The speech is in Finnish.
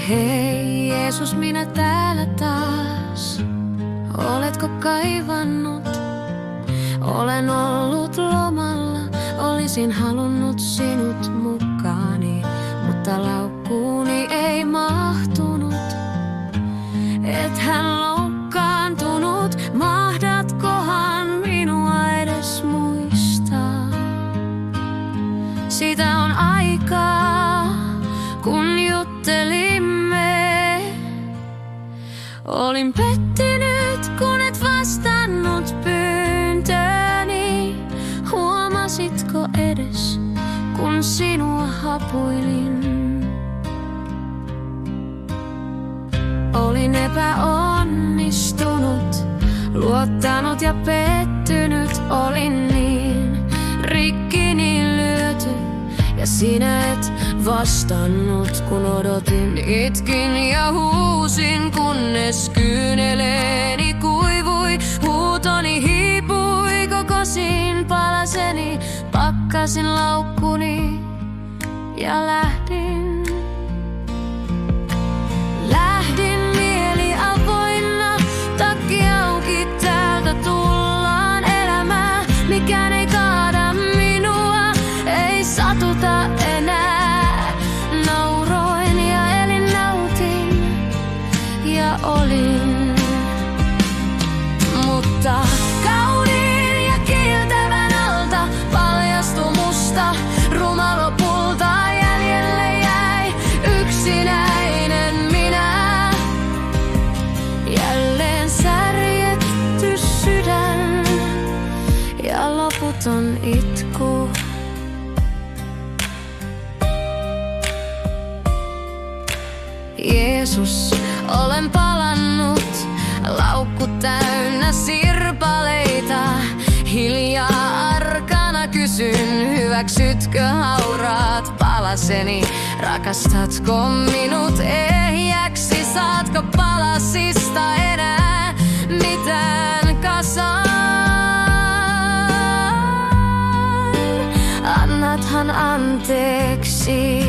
Hei Jeesus, minä täällä taas. Oletko kaivannut? Olen ollut lomalla, olisin halunnut sinut mukaani, mutta laukkuuni ei mahtunut. Ethän loukkaantunut, mahdatkohan minua edes muistaa? Siitä on aikaa, kun juttelimme. Olin pettynyt, kun et vastannut pyyntööni. Huomasitko edes, kun sinua hapuilin? Olin epäonnistunut, luottanut ja pettynyt. Olin niin rikki, niin lyöty, ja sinä et vastannut, kun odotin. Itkin ja huusin, kunnes kyyneleeni kuivui. Huutoni hiipui, kokosin palaseni, pakkasin laukkuni ja lähdin. Lähdin mieli avoinna, takki auki, täältä tullaan elämään. Mikään ei kaada minua, ei satuta enää. Nauroin ja elin, nautin ja olin. Mutta kauniin ja kiiltävän alta paljastui musta ruma lopulta. Jäljelle jäi yksinäinen minä. Jälleen särjetty sydän ja loputon itku. Jeesus, olen palannut, laukku täynnä sirpaleita. Hiljaa arkana kysyn, hyväksytkö hauraat palaseni? Rakastatko minut ehjäksi? Saatko palasista enää mitään kasaan? Annathan anteeksi.